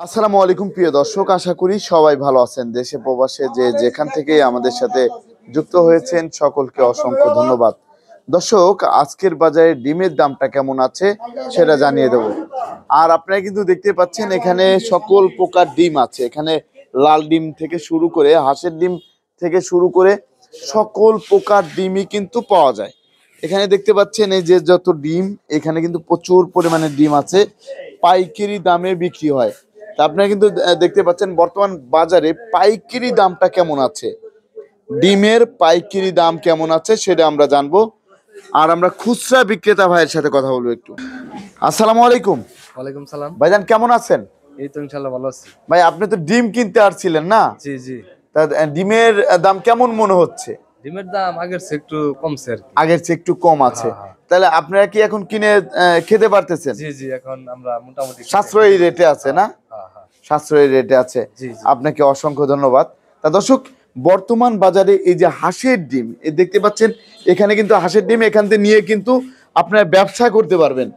আসসালামু আলাইকুম প্রিয় দর্শক, আশা করি সবাই ভালো আছেন। দেশে প্রবাসে যে যেখান থেকে আমাদের সাথে যুক্ত হয়েছেন সকলকে অসংখ্য ধন্যবাদ। দর্শক, আজকের বাজারে ডিমের দামটা কেমন আছে সেটা জানিয়ে দেব। আর আপনারা কিন্তু দেখতে পাচ্ছেন এখানে সকল প্রকার ডিম আছে। এখানে লাল ডিম থেকে শুরু করে হাঁসের ডিম থেকে শুরু করে সকল প্রকার ডিমই কিন্তু পাওয়া যায়। এখানে দেখতে পাচ্ছেন এই যে যত ডিম, এখানে কিন্তু প্রচুর পরিমাণে ডিম আছে, পাইকারি দামে বিক্রি হয়। তা আপনারা কিন্তু দেখতে পাচ্ছেন বর্তমান বাজারে পাইকারি দামটা কেমন আছে, ডিমের পাইকারি দাম কেমন আছে সেটা আমরা জানবো। আর আমরা খুচরা বিক্রেতা ভাইয়ের সাথে কথা বলবো একটু। আসসালামু আলাইকুম। ওয়ালাইকুম সালাম। ভাইজান কেমন আছেন? এই তো ইনশাআল্লাহ ভালো আছি। ভাই আপনি তো ডিম কিনতে আসছিলেন না? জি জি। তা ডিমের দাম কেমন মনে হচ্ছে? ডিমের দাম আগের চেয়ে একটু কমছে আর কি। আগের চেয়ে একটু কম আছে। তাহলে আপনারা কি এখন কিনে খেতে পারতেছেন? জি জি, এখন আমরা মোটামুটি সাশ্রয়ী রেটে আছে না? হ্যাঁ হ্যাঁ। সাশ্রয়ী রেটে আছে। জি জি। আপনাকে অসংখ্য ধন্যবাদ। তা দর্শক, বর্তমান বাজারে এই যে হাঁসের ডিম দেখতে পাচ্ছেন, এখানে কিন্তু হাঁসের ডিম এখান থেকে নিয়ে কিন্তু আপনারা ব্যবসা করতে পারবেন।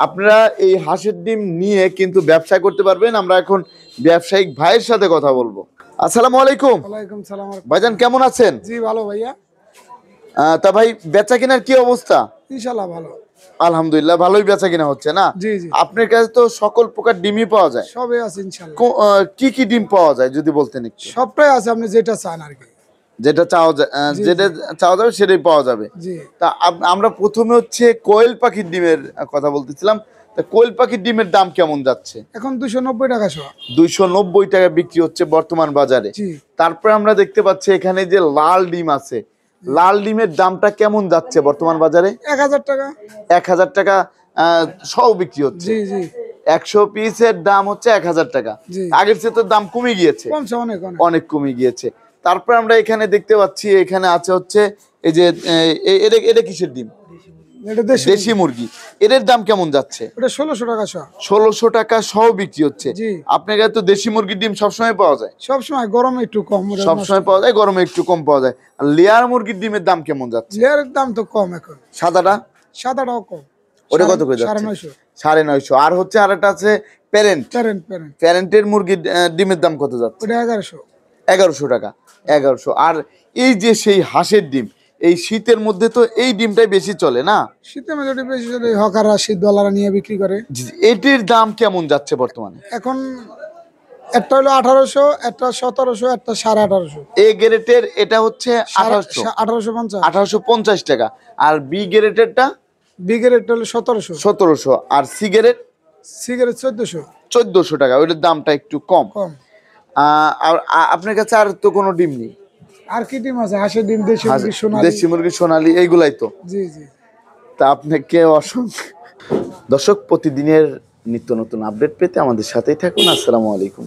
আপনারা এই হাঁসের ডিম নিয়ে কিন্তু ব্যবসা করতে পারবেন। আমরা এখন ব্যবসায়িক ভাইয়ের সাথে কথা বলবো। আসসালামু আলাইকুম। ওয়ালাইকুম সালাম। ভাইজান কেমন আছেন? জি ভালো ভাইয়া। তা ভাই বেচা কেনার কি অবস্থা? ইনশাআল্লাহ ভালো। আলহামদুলিল্লাহ, ভালোই বেচা কিনা হচ্ছে না? জি জি। আপনার কাছে তো সকল প্রকার ডিমই পাওয়া যায়। সবই আছে ইনশাআল্লাহ। কি কি ডিম পাওয়া যায় যদি বলতেন একটু? সবটাই আছে, আপনি যেটা চান আর কি। যেটা চাওয়া যায়, যেটা চাওয়া যাবে সেটাই পাওয়া যাবে। জি। তা আমরা প্রথমে হচ্ছে কোয়েল পাখির ডিমের কথা বলতেছিলাম। তা কোয়েল পাখির ডিমের দাম কেমন যাচ্ছে? এখন 290 টাকা শো। 290 টাকা বিক্রি হচ্ছে বর্তমান বাজারে। জি। তারপরে আমরা দেখতে পাচ্ছি এখানে যে লাল ডিম আছে, লাল ডিমের দামটা কেমন যাচ্ছে বর্তমান বাজারে? 1000 টাকা। 1000 টাকা সহ বিক্রি হচ্ছে। জি জি। 100 পিসের দাম হচ্ছে 1000 টাকা। জি। আগের চেয়ে তো দাম কমে গিয়েছে, কমছে অনেক অনেক। অনেক কমে গিয়েছে। তারপর আমরা এখানে দেখতে পাচ্ছি এখানে আছে হচ্ছে এই যে এটা কিসের ডিম? এটা দেশি মুরগি। এর দাম কেমন যাচ্ছে? এটা 1600 টাকা শো। 1600 টাকা সহ বিক্রি হচ্ছে। জি। আপনার কাছে তো দেশি মুরগির ডিম সবসময় পাওয়া যায়? সব সময় গরমে একটু কম। সবসময় পাওয়া যায়, গরমে একটু কম পাওয়া যায়। আর লেয়ার মুরগির ডিমের দাম কেমন যাচ্ছে? লেয়ারের দাম তো কম এখন। সাদাটা? সাদাটাও কম। ওটা কত করে যাচ্ছে? 950। 950। আর হচ্ছে আরেকটা আছে প্যারেন্ট। প্যারেন্টের মুরগির ডিমের দাম কত যাচ্ছে? ওটা 1100। 1100 টাকা। 1100। আর এই যে সেই হাঁসের ডিম, এই শীতের মধ্যে তো এই ডিমটাই বেশি চলে না? শীতের মধ্যে বেশি চলে, হকাররা $10 নিয়ে বিক্রি করে। এটির দাম কেমন যাচ্ছে বর্তমানে? এখন একটা হলো 1800, একটা 1700, একটা 1850। এ গ্রেডের এটা হচ্ছে 1800, 1850। 1850 টাকা। আর বি গ্রেডেরটা? বি গ্রেড হলো 1700। 1700। আর সিগারেট? সিগারেট 1400। 1400 টাকা। ওইটার দামটা একটু কম। কম। আর আপনার কাছে আর তো কোনো ডিম নেই? আর কি ডিম আছে? হাঁসের ডিম, দেশি মুরগি, সোনালী। দেশি মুরগি, সোনালী, এইগুলাই তো। জি জি। তা আপনাকে অসংখ্য দর্শক, প্রতিদিনের নিত্য নতুন আপডেট পেতে আমাদের সাথেই থাকুন। আসসালামু আলাইকুম।